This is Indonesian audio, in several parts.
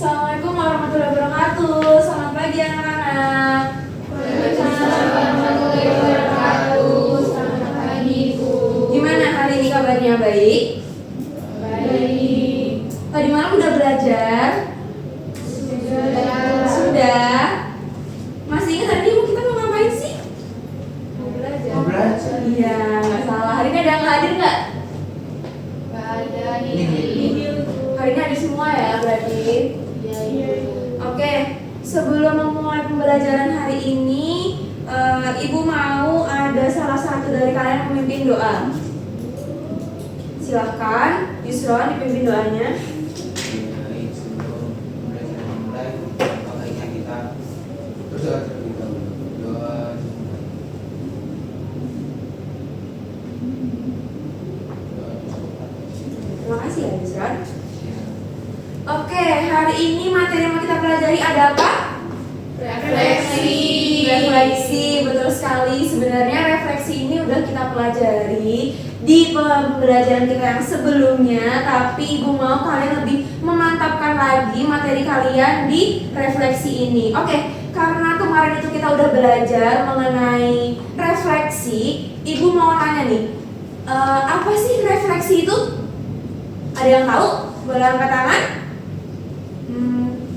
Assalamualaikum warahmatullahi wabarakatuh. Selamat pagi anak-anak. Waalaikumsalam warahmatullahi wabarakatuh. Selamat pagi, Bu. Gimana hari ini kabarnya, baik? Baik. Tadi malam udah belajar? Sudah? Masih ingat tadi kita mau ngapain sih? Mau belajar. Mau belajar. Iya, nggak salah. Hari ini ada yang hadir nggak? Nggak ada nih. Hari ini hadir semua ya berarti? Iya. Oke, sebelum memulai pembelajaran hari ini, Ibu mau ada salah satu dari kalian memimpin doa. Silahkan, Yusron dipimpin doanya. Baik, sebelum pembelajaran dimulai, baiknya kita berdoa terlebih dahulu. Doa. Terima kasih ya, Yusron. Oke, hari ini materi yang mau kita pelajari ada apa? Refleksi, betul sekali. Sebenarnya refleksi ini udah kita pelajari di pembelajaran kita yang sebelumnya, tapi Ibu mau kalian lebih memantapkan lagi materi kalian di refleksi ini. Oke, karena kemarin itu kita udah belajar mengenai refleksi, Ibu mau tanya nih, apa sih refleksi itu? Ada yang tahu? Boleh angkat tangan?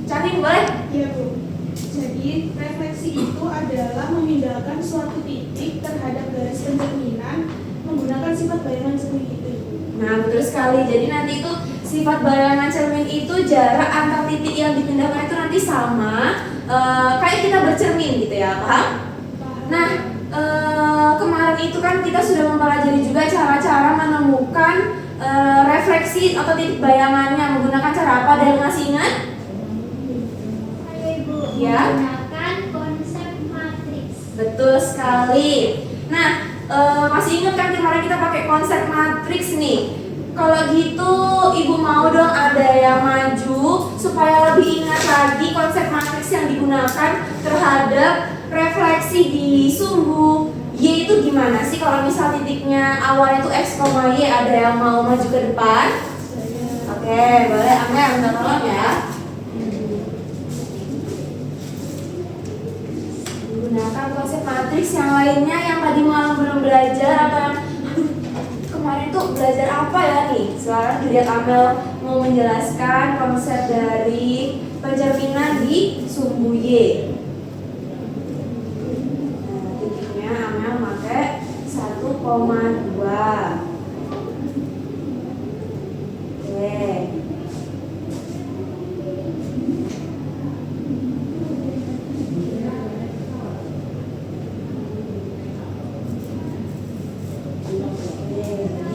Canin boleh? Iya, Bu. Jadi refleksi itu adalah memindahkan suatu titik terhadap garis pencerminan menggunakan sifat bayangan cermin itu, Ibu. Nah, betul sekali. Jadi nanti itu sifat bayangan cermin itu jarak antar titik yang dipindahkan itu nanti sama kayak kita bercermin gitu ya, paham? Nah, kemarin itu kan kita sudah mempelajari juga cara-cara menemukan refleksi atau titik bayangannya menggunakan cara apa? Ada yang masih ingat? Ayo Ibu, Ya. menggunakan konsep matriks. Betul sekali. Nah, masih ingat kan kemarin kita pakai konsep matriks nih. Kalau gitu, Ibu mau dong ada yang maju supaya lebih ingat lagi konsep matriks yang digunakan terhadap refleksi di sumbu Y itu gimana sih? Kalau misal titiknya awalnya itu X, Y, ada yang mau maju ke depan? Oke, boleh. Amel, minta tolong ya. Gunakan konsep matriks. Yang lainnya yang tadi malam belum belajar atau yang kemarin tuh belajar apa ya nih? Sekarang dilihat Amel mau menjelaskan konsep dari pencerminan di sumbu Y. Nah, titiknya Amel pakai 1,2. Oke.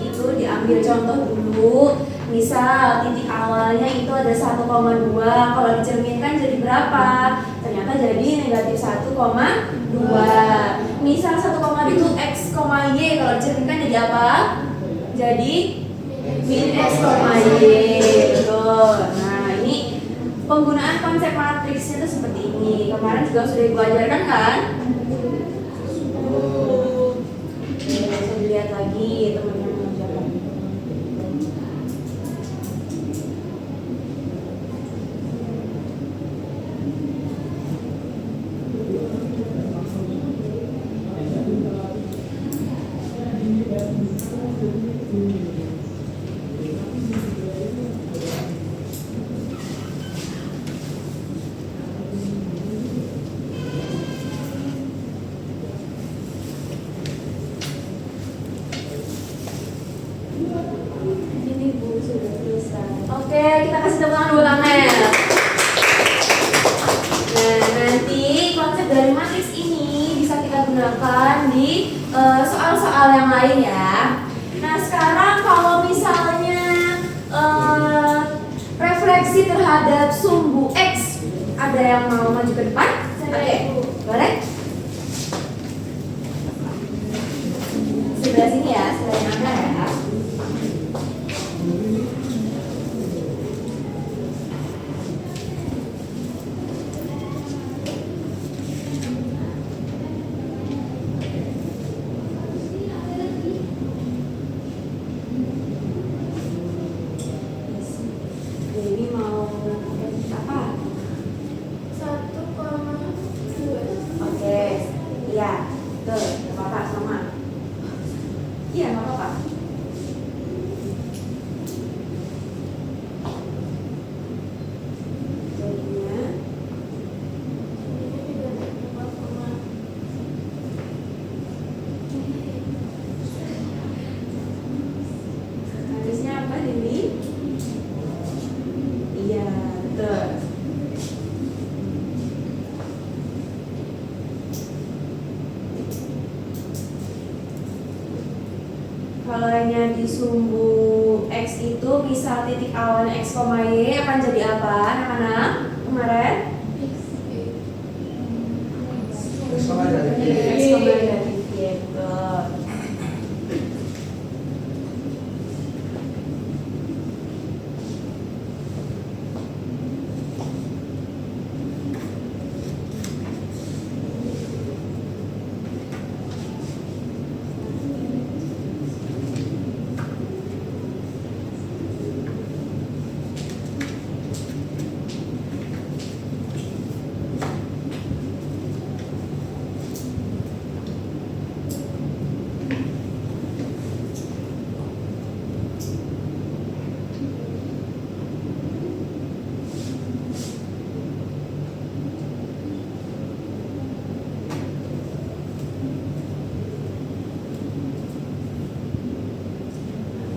Itu diambil contoh dulu. Misal titik awalnya itu ada 1,2. Kalau dicerminkan jadi berapa? Ternyata jadi negatif 1,2. Misal 1,2 itu X, Y. Kalau dicerminkan jadi apa? Jadi min X, Y. Betul. Nah, ini penggunaan konsep matriksnya itu seperti ini. Kemarin juga sudah Ibu ajarkan kan? Bisa dilihat lagi teman-teman mengajarkan. Ini Bu sudah selesai. Oke, kita kasih tepuk tangan buat Amel. Nah, nanti konsep dari matriks ini bisa kita gunakan di soal-soal yang lain ya. Nah, sekarang kalau misalnya refleksi terhadap sumbu X, ada yang mau maju ke depan? Oke, boleh? Sebelah sini ya, sebelah Amel ya. Jadi mau apa? nilainya di sumbu X itu misal titik awalnya X, Y akan jadi apa anak-anak kemarin? Terus sama dari X, Y gitu.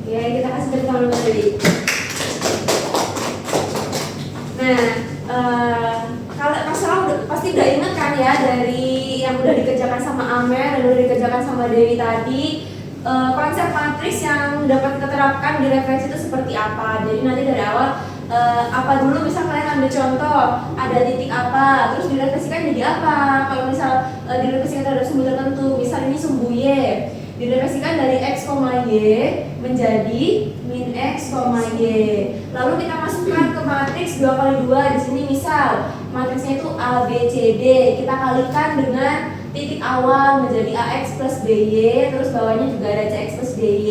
Ya, kita kasih tepuk tangan tadi. Nah, kalau masalah pasti udah inget kan ya dari yang udah dikerjakan sama Amer dan udah dikerjakan sama Dewi tadi, konsep matriks yang dapat kita terapkan di refleksi itu seperti apa. Jadi nanti dari awal apa dulu, misal kalian ambil contoh ada titik apa, terus direfleksikan jadi apa. Kalau misal direfleksikan terhadap sumbu tertentu, misal ini sumbu Y, direfleksikan dari X, Y menjadi min X, Y. Lalu kita masukkan ke matriks 2 kali 2. Di sini misal matriksnya itu A, B, C, D. Kita kalikan dengan titik awal menjadi AX plus BY, terus bawahnya juga ada CX plus DY.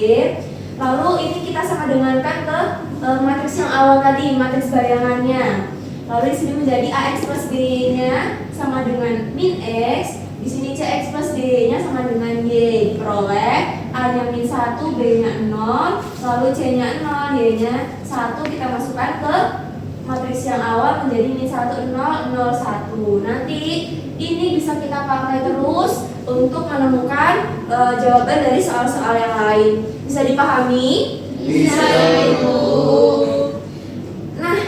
Lalu ini kita sama dengankan ke matriks yang awal tadi, matriks bayangannya. Lalu di sini menjadi AX plus BY-nya sama dengan min X. Di sini CX plus D-nya sama dengan Y. Diperoleh A-nya min 1, B-nya 0, lalu C-nya 0, Y-nya 1. Kita masukkan ke matriks yang awal menjadi min 1, 0, 0, 1. Nanti ini bisa kita pakai terus untuk menemukan jawaban dari soal-soal yang lain. Bisa dipahami? Bisa, Ibu. Nah,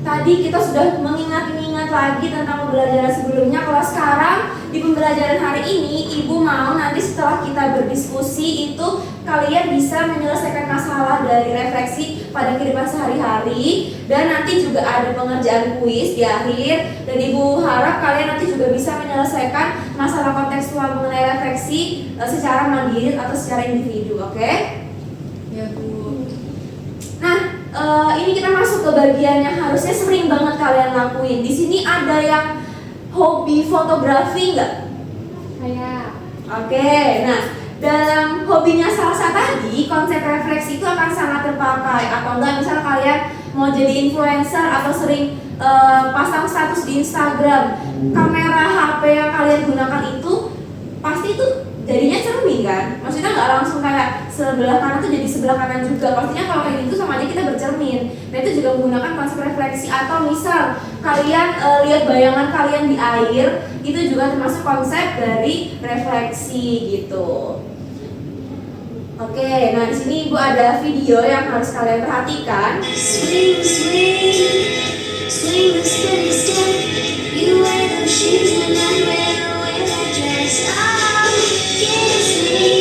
tadi kita sudah mengingat-ingat lagi tentang pembelajaran sebelumnya. Kalau sekarang di pembelajaran hari ini, Ibu mau nanti setelah kita berdiskusi itu kalian bisa menyelesaikan masalah dari refleksi pada kehidupan sehari-hari, dan nanti juga ada pengerjaan kuis di akhir. Dan Ibu harap kalian nanti juga bisa menyelesaikan masalah kontekstual mengenai refleksi secara mandiri atau secara individu, oke? Ya, Bu. Nah, ini kita masuk ke bagian yang harusnya sering banget kalian lakuin. Di sini ada yang hobi fotografi nggak? Saya. Oke, nah dalam hobinya Salsa tadi, konsep refleksi itu akan sangat terpakai. Atau enggak, misalnya kalian mau jadi influencer atau sering pasang status di Instagram, kamera HP yang kalian gunakan itu pasti itu jadinya cermin kan? Maksudnya nggak langsung kayak sebelah kanan tuh jadi sebelah kanan juga. Pastinya kalau kayak gitu sama aja kita bercermin. Nah itu juga menggunakan konsep refleksi. Atau misal kalian lihat bayangan kalian di air, itu juga termasuk konsep dari refleksi gitu. Oke, nah di sini Ibu ada video yang harus kalian perhatikan. Swing, swing, swing the steady step. You wear the shoes and I wear that dress. Oh, kiss me,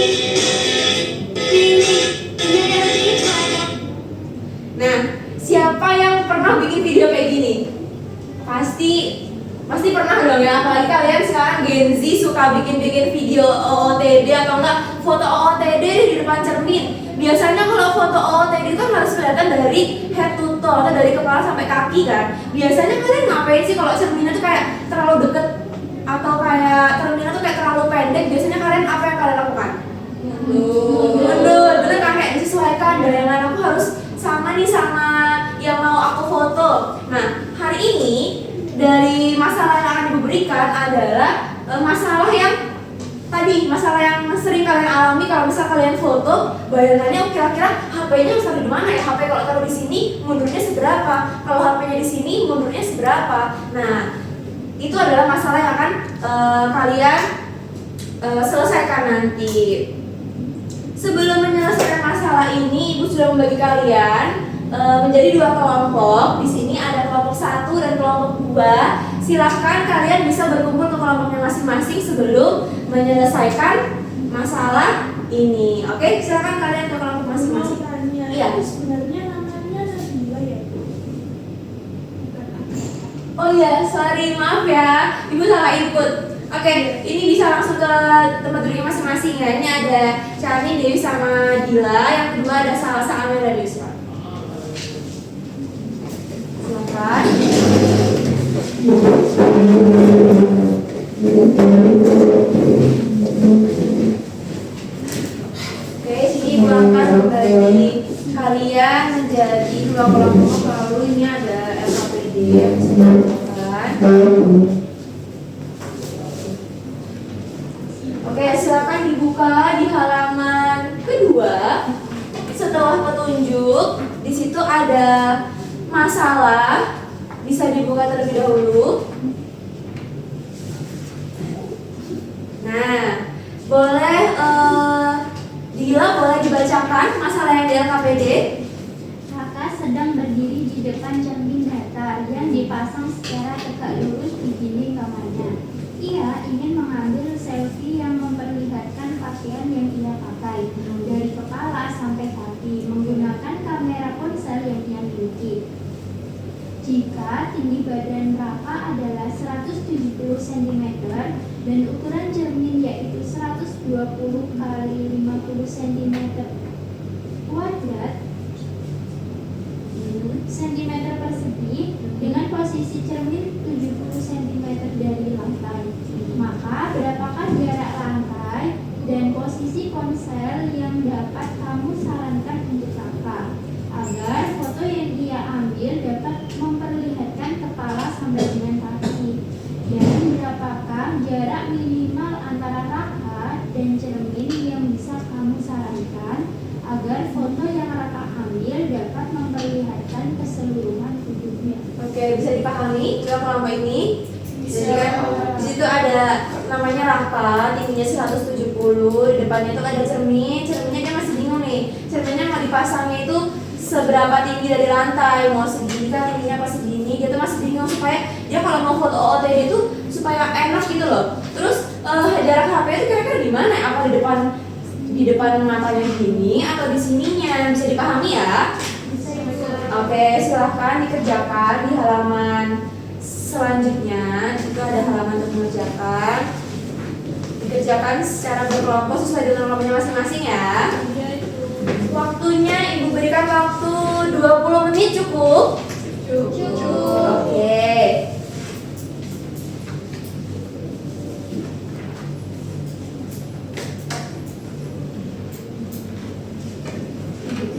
baby, never try. Nah, siapa yang pernah bikin video kayak gini? Pasti pernah dong ya, apalagi kalian sekarang Gen Z suka bikin video OOTD atau enggak foto OOTD di depan cermin. Biasanya kalau foto OOTD itu kan harus kelihatan dari head to toe atau dari kepala sampai kaki kan. Biasanya kalian ngapain sih kalau cerminnya tuh kayak terlalu deket atau kayak cerminnya tuh kayak terlalu pendek? Biasanya kalian apa yang kalian lakukan? Mundur, bener kan, kayak disesuaikan bayangan aku harus sama nih sama yang mau aku foto. Nah, hari ini dari masalah yang akan Ibu berikan adalah masalah yang sering kalian alami. Kalau misal kalian foto, bayangannya kira-kira HP-nya harus taruh di mana ya? HP kalau taruh di sini mundurnya seberapa? Kalau HP-nya di sini mundurnya seberapa? Nah, itu adalah masalah yang akan kalian selesaikan nanti. Sebelum menyelesaikan masalah ini, Ibu sudah membagi kalian menjadi 2 kelompok. Di sini ada kelompok 1 dan kelompok 2. Silahkan kalian bisa berkumpul ke kelompoknya masing-masing sebelum menyelesaikan masalah ini. Oke, silakan kalian ke kelompok Mau masing-masing. tanya, Iya. itu sebenarnya namanya Nabila ya Bu? Bukan Agatha. Oh iya, sorry, maaf ya, ibu salah input. Oke, ini bisa langsung ke tempat duduknya masing-masing ya. Ini ada Charlie, Dewi sama Dila. Yang kedua ada Salsa, Amel dan Yusra. Silakan. Oke, sini ibu akan membagi kalian menjadi dua kelompok. Lalu ini ada LKPD yang bisa dilakukan. Oke, silakan dibuka di halaman kedua. Setelah petunjuk, di situ ada masalah. Bisa dibuka terlebih dahulu. Nah, boleh Dila boleh dibacakan masalah yang di LKPD. Kakak sedang berdiri di depan cermin datar yang dipasang secara tegak lurus di dinding kamarnya. Ia ingin mengambil selfie yang memperlihatkan pakaian yang ia pakai dari kepala sampai kaki menggunakan kamera ponsel yang ia miliki. Jika tinggi badan Raka adalah 170 cm dan ukuran cermin yaitu 120 kali 50 cm kuadrat cm persegi dengan posisi cermin 70 cm dari lantai, maka berapakah jarak lantai dan posisi ponsel yang dapat kamu sarankan untuk Kakak agar foto yang dia ambil dapat memperlihatkan kepala sampai dengan kaki, dan berapakah jarak minimal antara Raka dan cermin yang bisa kamu sarankan agar foto yang Raka ambil dapat memperlihatkan keseluruhan tubuhnya. Oke, bisa dipahami dua kelompok ini. Jadi kan di situ ada namanya Raka, tingginya 170, di depannya itu ada cermin. Cerminnya dia masih bingung nih. Cerminnya mau dipasangnya itu seberapa tinggi dari lantai, mau segini kan tingginya apa segini, dia tuh masih bingung supaya dia kalau mau foto OOTD itu supaya enak gitu loh. Terus jarak HP itu kira-kira di mana? Apa di depan matanya gini atau di sininya? Bisa dipahami ya? Oke, silahkan dikerjakan di halaman selanjutnya. Di situ ada halaman untuk mengerjakan. Dikerjakan secara berkelompok sesuai dengan kelompoknya masing-masing ya. Waktunya ibu berikan waktu 20 menit cukup? Cukup. Oke.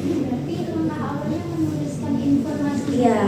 Berarti langkah awalnya menuliskan informasi. Iya.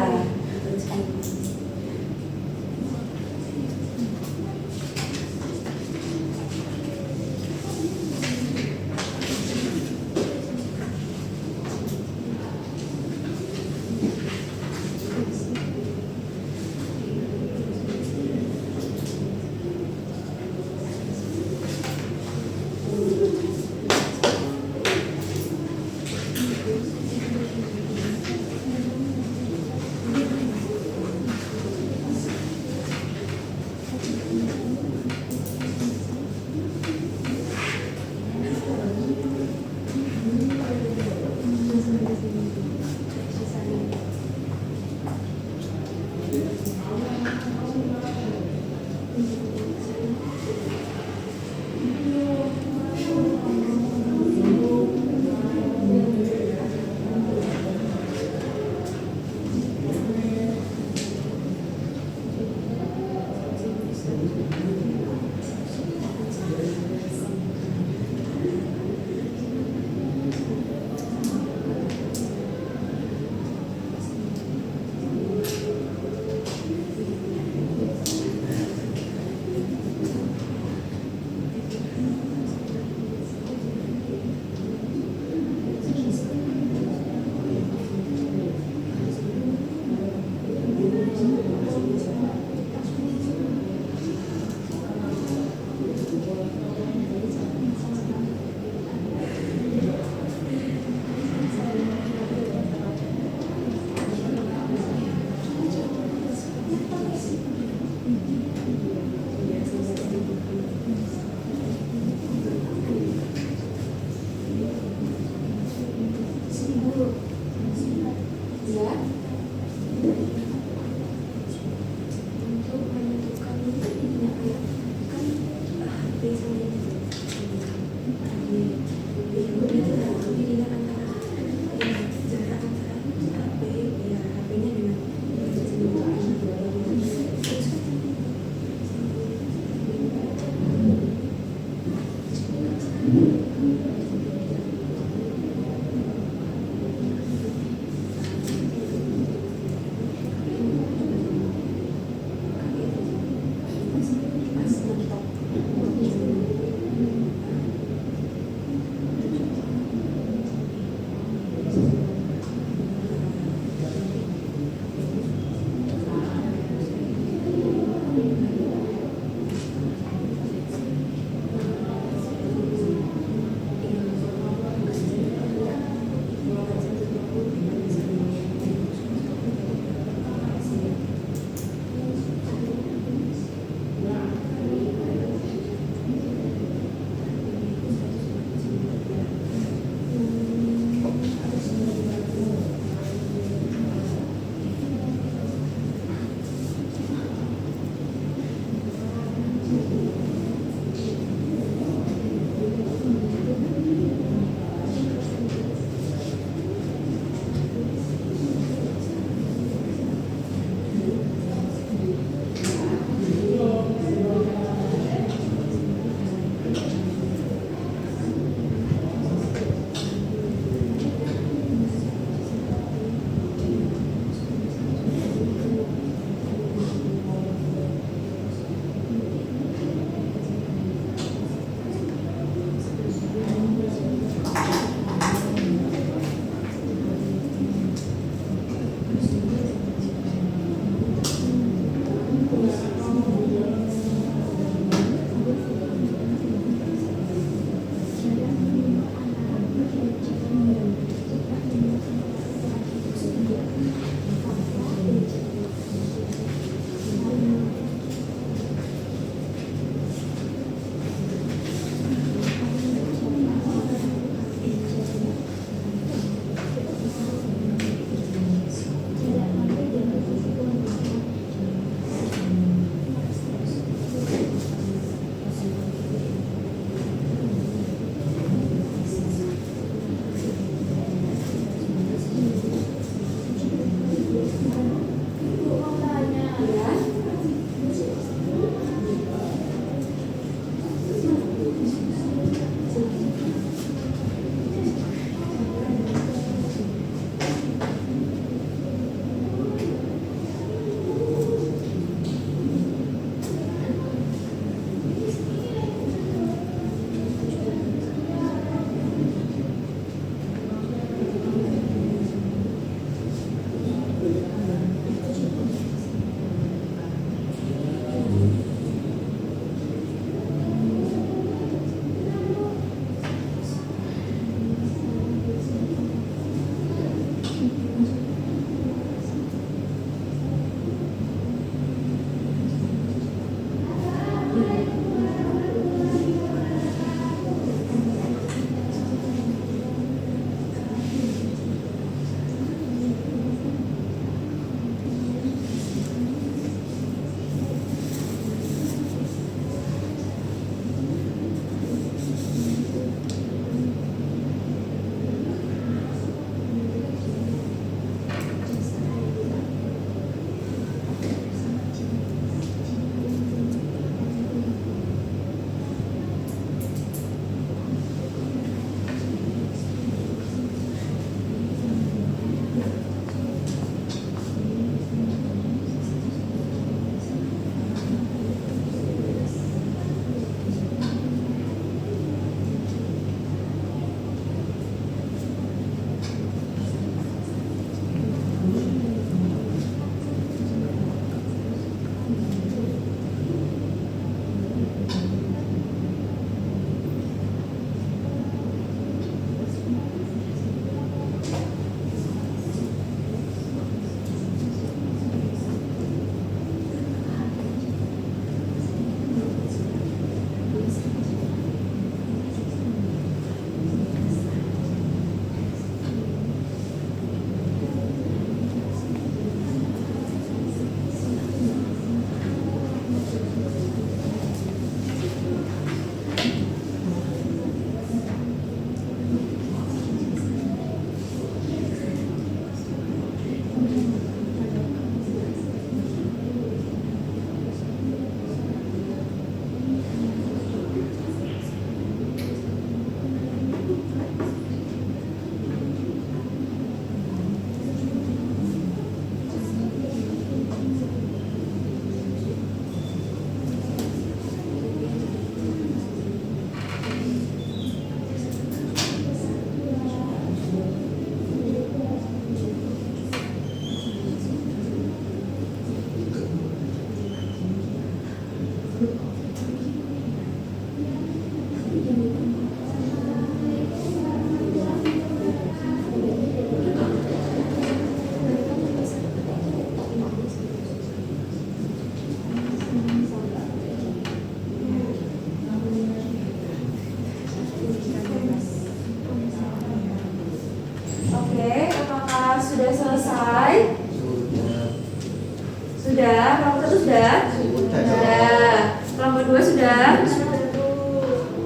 1 sudah? Sudah. Kelompok 2 sudah?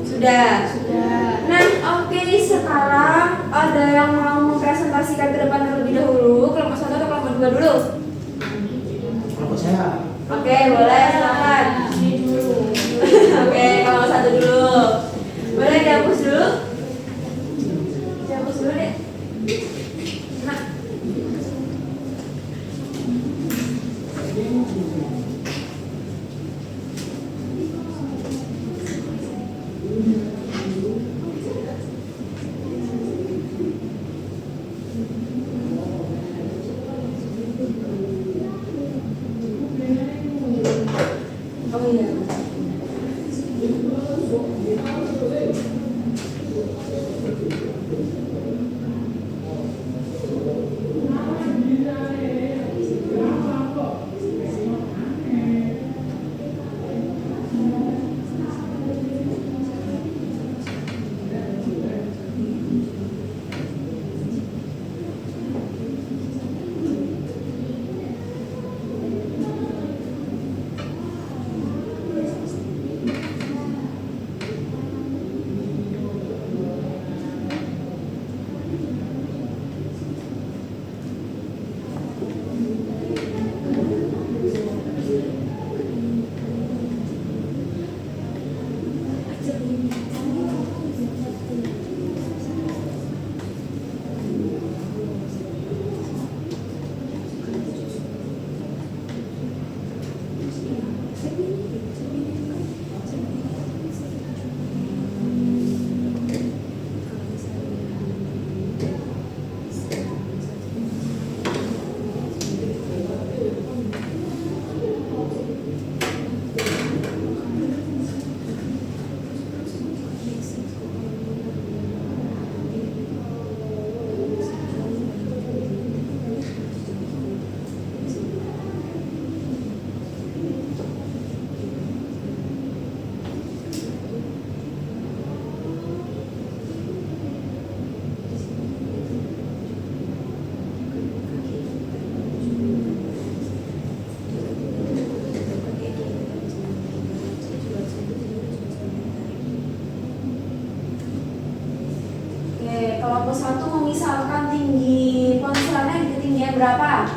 Sudah. Nah, oke, sekarang ada yang mau mempresentasikan ke depan terlebih dahulu, kelompok 1 atau kelompok 2 dulu? Kelompok saya. Oke, boleh, silakan. Oke, kelompok 1 dulu. Boleh dihapus dulu? Dihapus dulu deh. Nah. Oh iya. Kelompok 1 memisahkan tinggi ponselnya di ketinggian berapa?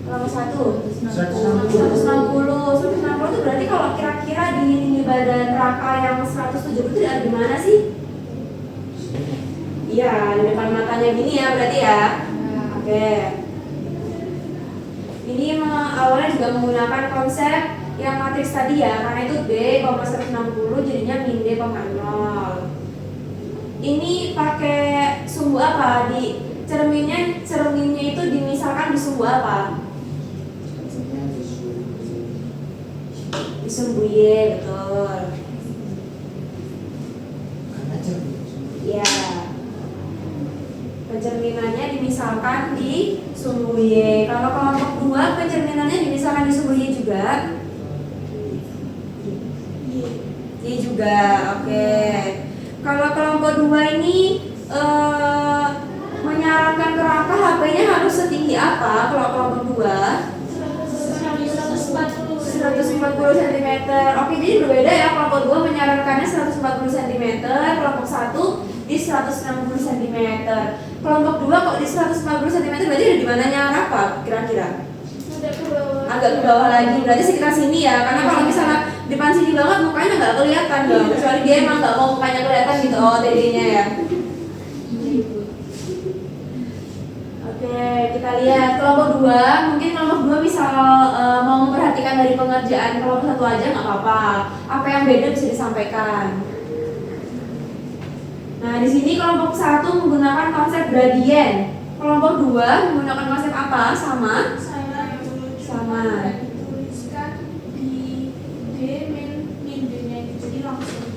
Kelompok 1 160 itu berarti kalau kira-kira di tinggi badan raka yang 170 itu ada di mana sih? Iya, di depan matanya gini ya berarti ya. Oke. Ini awalnya juga menggunakan konsep yang matriks tadi ya, karena itu B, 160 jadinya min D, 0. Ini pakai sumbu apa? Di cerminnya itu dimisalkan di sumbu apa? Di sumbu Y, betul. Ya. Pencerminannya dimisalkan di sumbu Y. Kalau kelompok 2 pencerminannya dimisalkan di sumbu Y juga. Y juga, oke. Kalau kelompok 2 ini menyarankan kerangka HP-nya harus setinggi apa? Kalau kelompok 2 140 cm. Oke, jadi berbeda ya. Kelompok 2 menyarankannya 140 cm, kelompok 1 di 160 cm. Kelompok 2 kok di 140 cm berarti ada di mananya apa kira-kira? Agak ke bawah lagi, berarti sekitar sini ya. Karena kalau misalnya depan sini banget mukanya nggak kelihatan dong, kecuali dia emang nggak mau mukanya kelihatan gitu, OOTD-nya ya. Oke, kita lihat kelompok 2. Mungkin kelompok 2 misal mau memperhatikan dari pengerjaan kelompok 1 aja nggak apa-apa. Apa yang beda bisa disampaikan. Nah, di sini kelompok 1 menggunakan konsep gradien. Kelompok 2 menggunakan konsep apa? Sama? Sama. Tuliskan di D min D-nya itu jadi langsung.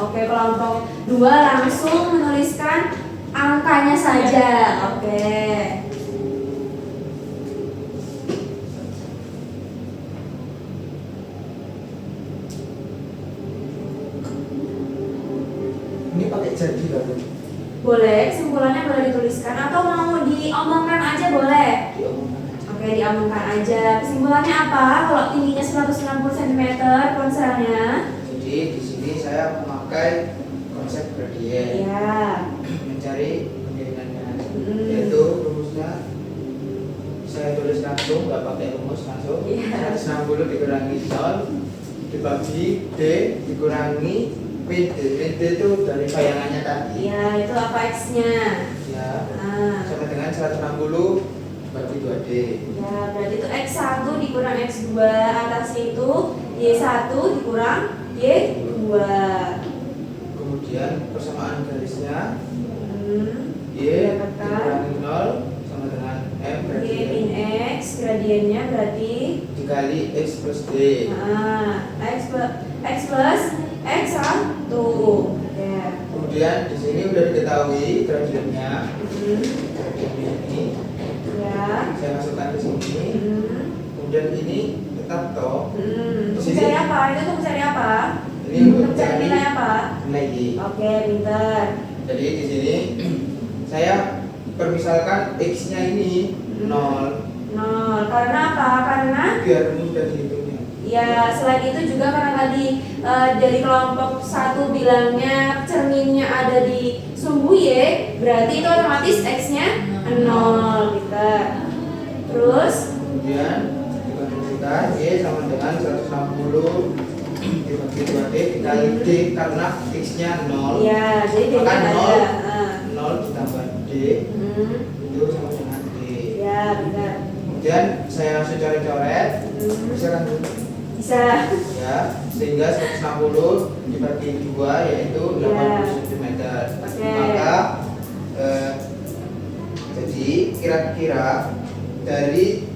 Oke, kelompok 2 langsung menuliskan angkanya saja. Oke. Ini pakai jadi kan? Boleh, kesimpulannya boleh dituliskan atau mau diomongkan aja boleh. Diomongkan aja. Oke, Oke, diamankan aja. Kesimpulannya apa? Kalau tingginya 160 cm ponselnya? Jadi di sini saya memakai konsep gradien Ya. mencari kemiringannya, yaitu rumusnya saya tulis langsung, nggak pakai rumus langsung. Iya. 160 dikurangi 0 dibagi D dikurangi PD. PD itu dari bayangannya tadi. Ya, itu apa X-nya? Ya, Nah. sama dengan 160 bagi 2D. Ya, berarti itu X1 dikurang X2, atasnya itu Y1 dikurang Y2. Kemudian persamaan garisnya Y Didapatkan dikurangi 0 sama dengan M Y berarti min X, gradiennya berarti dikali X plus D. X plus X1. Ya. Kemudian di sini udah diketahui gradiennya. Gradiennya ini Ya. saya masukkan ke sini. Kemudian ini tetap toh. Untuk Sini. mencari apa? Itu untuk mencari apa? Ini untuk Untuk mencari mencari nilai apa? nilai Y. Oke, pinter. Jadi di sini saya permisalkan X-nya ini 0 0. Karena apa? Karena biar mudah dihitungnya. ya selain itu juga karena tadi dari kelompok 1 bilangnya cerminnya ada di sumbu Y, berarti itu otomatis X-nya 0 gitu. Terus Kemudian dikondisikan Y sama dengan 160 dibagi 2D dikali D karena X-nya 0. ya jadi Maka ada. 0 ditambah D itu sama dengan D. Ya, benar. Kemudian saya langsung coret-coret. Bisa kan? Bisa. Ya, sehingga 160 dibagi 2 yaitu 80 cm. Oke. Maka jadi kira-kira dari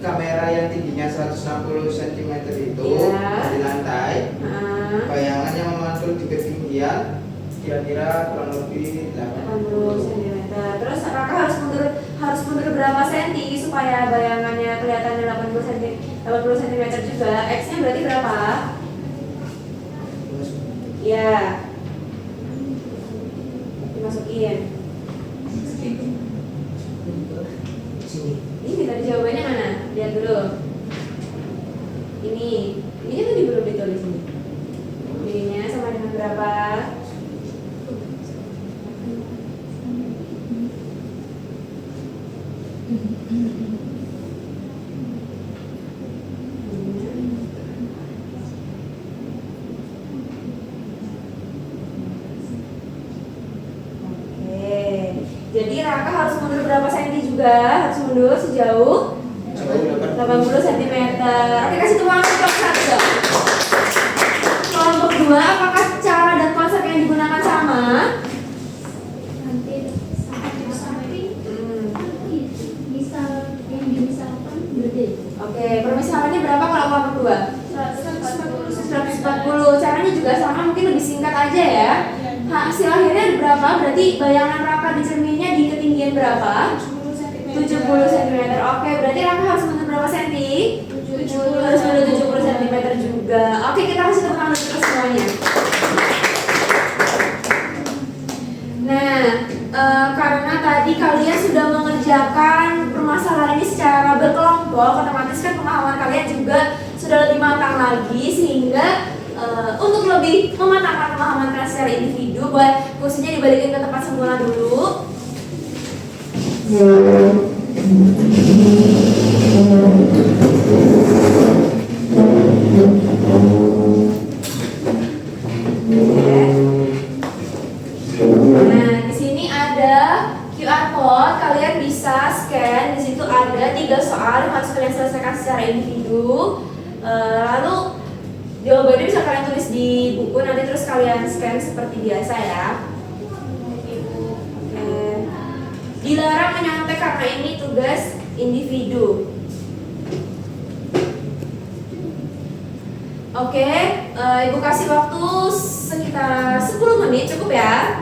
kamera yang tingginya 160 cm itu Iya. dari lantai, Nah, bayangan yang memantul di ketinggian kira-kira kurang lebih 80 cm. Terus Raka harus mundur berapa senti supaya bayangannya kelihatannya 80 cm juga. X-nya berarti berapa? Ya. Dimasukin. sini. Ini tadi jawabannya mana? Lihat dulu. Ini kan tadi belum ditulis ini. Ininya sama dengan berapa? Oke. Jadi Raka harus mundur berapa senti juga? Harus mundur sejauh Jauh 80 cm. Oke, kasih tepuk tangan untuk satu dong. Kelompok 2, apakah cara dan konsep yang digunakan sama? hampir sampai misal yang dimisalkan berbeda. Oke, permisalannya berapa kalau kelompok 2? 140. Caranya juga sama, mungkin lebih singkat aja ya. Hasil akhirnya ada berapa? Berarti bayangan Raka di cerminnya di ketinggian berapa? 70 cm. Oke, berarti Raka harus mundur berapa senti? Harus mundur 70 cm juga. Oke, kita kasih tepuk tangan untuk semuanya. Nah, karena tadi kalian sudah mengerjakan permasalahan ini secara berkelompok, otomatis kan pemahaman kalian juga sudah lebih matang lagi, sehingga untuk lebih mematangkan pemahaman kalian secara individu, buat kursinya dibalikin ke tempat semula dulu. Nah, di sini ada QR code, kalian bisa scan. Di situ ada 3 soal yang harus kalian selesaikan secara individu. Lalu jawabannya bisa kalian tulis di buku, nanti terus kalian scan seperti biasa ya. Dilarang menyontek karena ini tugas individu. Oke, Ibu kasih waktu sekitar 10 menit, cukup ya?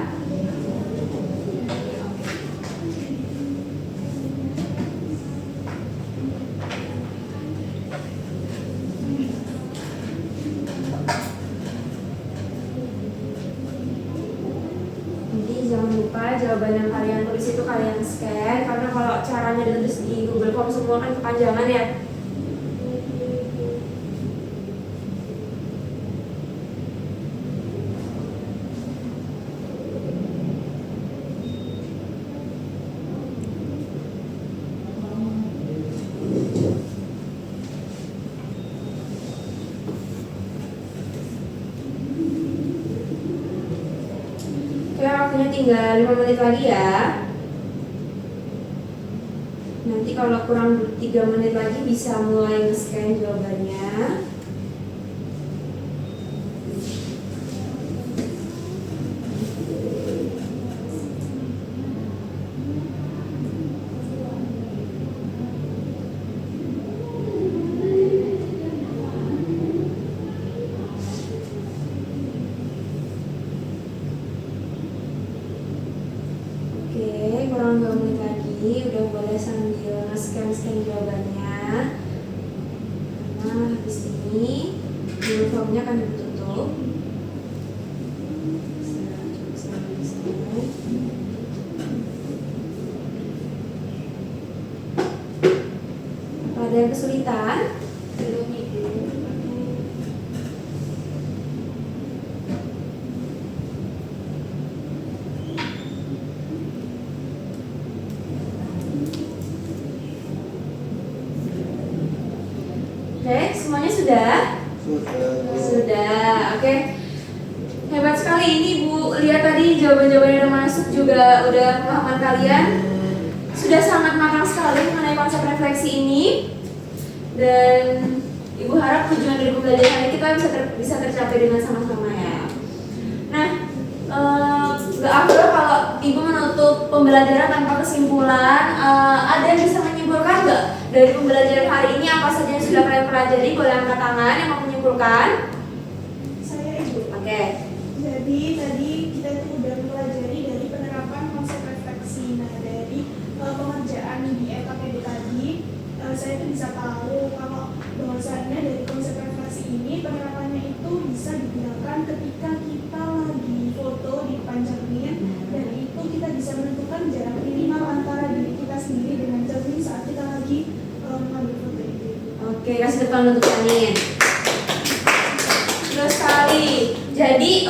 Jadi jangan lupa jawaban yang kalian tulis itu kalian scan, karena kalau caranya ditulis di Google Form semua kan kepanjangan ya. Oke, waktunya tinggal 5 menit lagi ya. Nanti kalau kurang 3 menit lagi bisa mulai nge-scan jawabannya. Oke, kurang 2 menit lagi, udah boleh sambil nge-scan jawabannya. Nah, habis ini Google Formnya akan ditutup. Apa ada yang kesulitan? Belum Ibu. Oke, semuanya sudah? Sudah, oke. Hebat sekali ini Bu. Lihat tadi jawaban-jawaban yang udah masuk juga udah pemahaman kalian. Sudah sangat matang sekali mengenai konsep refleksi ini. Dan Ibu harap tujuan dari pembelajaran ini kita bisa tercapai dengan sama-sama ya. Nah, gak afdol kalau Ibu menutup pembelajaran tanpa kesimpulan. Ada yang bisa menyimpulkan gak dari pembelajaran hari ini apa saja yang sudah kalian pelajari? Boleh angkat tangan yang mau menyimpulkan. Saya Ibu. Oke. Jadi tadi kita itu udah mempelajari dari penerapan konsep refleksi. Nah dari pengerjaan di EKPD tadi, saya itu bisa tahu kalau bahwasannya dari konsep refleksi ini penerapannya itu bisa digunakan ketika kita lagi foto di depan cermin, dan itu kita bisa menentukan jarak minimal antara diri kita sendiri dengan cermin saat kita lagi mengambil foto itu. Oke, kasih depan untuk cermin. Terus sekali. Jadi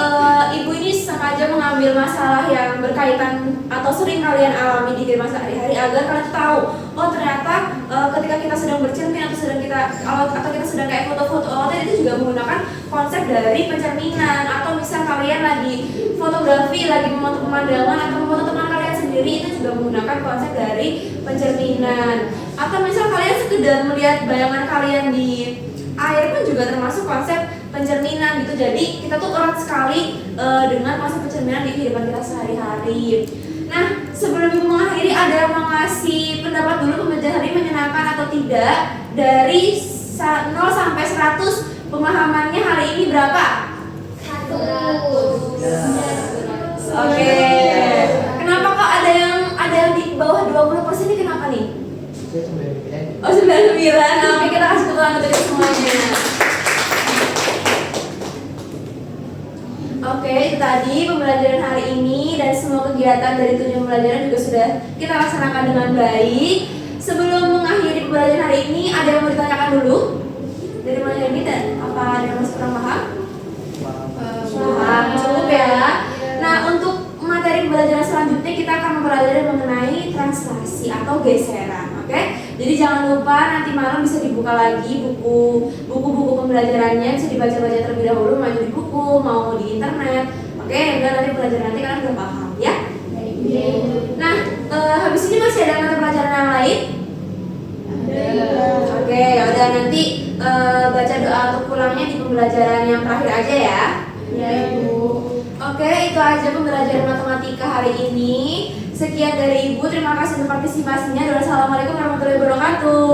Ibu ini sengaja mengambil masalah yang berkaitan atau sering kalian alami di kehidupan sehari-hari agar kalian tahu, oh ternyata ketika kita sedang bercermin atau kita sedang kayak foto-foto itu juga menggunakan konsep dari pencerminan. Atau misal kalian lagi fotografi, lagi memotong pemandangan atau memotong teman kalian sendiri, itu juga menggunakan konsep dari pencerminan. Atau misal kalian sekedar melihat bayangan kalian di air pun juga termasuk konsep pencerminan gitu. Jadi kita tuh erat sekali dengan konsep pencerminan di kehidupan kita sehari-hari. Nah, sebelum Ibu mengakhiri, ada yang mau ngasih pendapat dulu pembelajaran hari menyenangkan atau tidak? Dari 0 sampai 100 pemahamannya hari ini berapa? 100. Oke. Kenapa kok ada yang di bawah 20% ini kenapa nih? Saya 99. Oh, 99. Oke, kita kasih tepuk tangan untuk semuanya. Oke, itu tadi pembelajaran hari ini dan semua kegiatan dari tujuan pembelajaran juga sudah kita laksanakan dengan baik. Sebelum mengakhiri pembelajaran hari ini, ada yang mau ditanyakan dulu? Dari mana ini dan apa ada yang masih kurang paham? Paham, cukup ya. Nah, untuk materi pembelajaran selanjutnya kita akan mempelajari mengenai translasi atau geseran. Oke, jadi jangan lupa nanti malam bisa dibuka lagi buku-buku pembelajarannya, bisa dibaca-baca terlebih dahulu, mau di buku, mau di internet. Oke, udah nanti pelajaran nanti kalian udah paham ya. Nah, habis ini masih ada mata pelajaran yang lain? Oke, ya udah nanti baca doa untuk pulangnya di pembelajaran yang terakhir aja ya. Ya Ibu. Oke, itu aja pembelajaran matematika hari ini. Sekian dari Ibu, terima kasih untuk partisipasinya. Assalamualaikum warahmatullahi wabarakatuh.